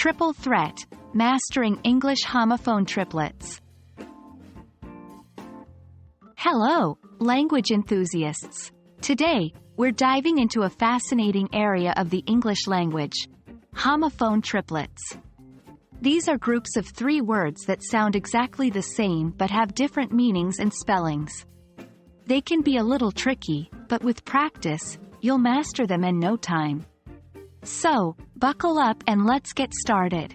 Triple Threat, Mastering English Homophone Triplets. Hello, language enthusiasts. Today, we're diving into a fascinating area of the English language: homophone triplets. These are groups of 3 words that sound exactly the same but have different meanings and spellings. They can be a little tricky, but with practice, you'll master them in no time. So, buckle up and let's get started.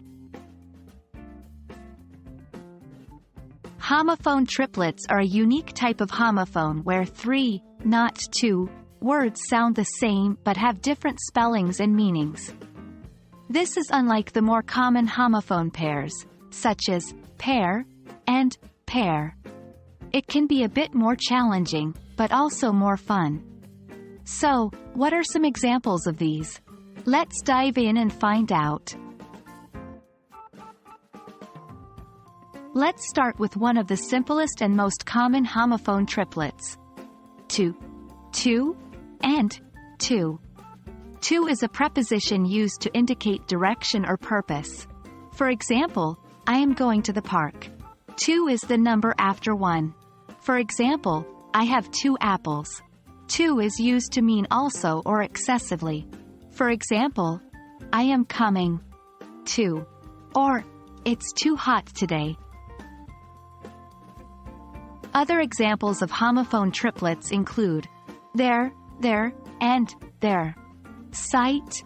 Homophone triplets are a unique type of homophone where 3, not 2, words sound the same but have different spellings and meanings. This is unlike the more common homophone pairs, such as pair and pair. It can be a bit more challenging, but also more fun. So, what are some examples of these? Let's dive in and find out. Let's start with one of the simplest and most common homophone triplets: two, and two. To is a preposition used to indicate direction or purpose. For example, I am going to the park. 2 is the number after 1. For example, I have 2 apples. 2 is used to mean also or excessively. For example, I am coming to, or it's too hot today. Other examples of homophone triplets include there, and there. Sight,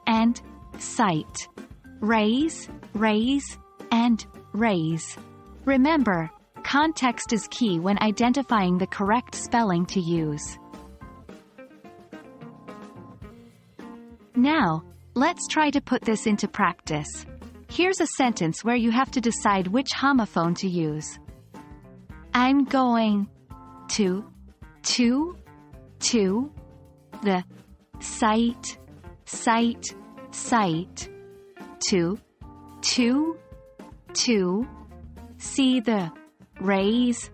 and sight. Raise, and raise. Remember, context is key when identifying the correct spelling to use. Now, let's try to put this into practice. Here's a sentence where you have to decide which homophone to use. I'm going to the sight, to see the raise.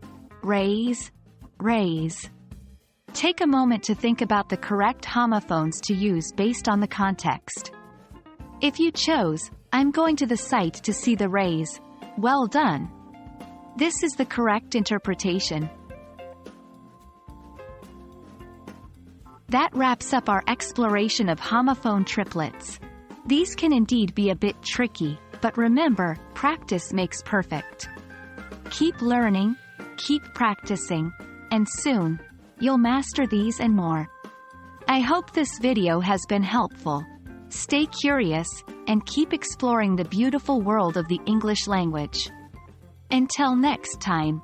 Take a moment to think about the correct homophones to use based on the context. If you chose, I'm going to the site to see the raise, well done. This is the correct interpretation. That wraps up our exploration of homophone triplets. These can indeed be a bit tricky, but remember, practice makes perfect. Keep learning, keep practicing, and soon, you'll master these and more. I hope this video has been helpful. Stay curious, and keep exploring the beautiful world of the English language. Until next time.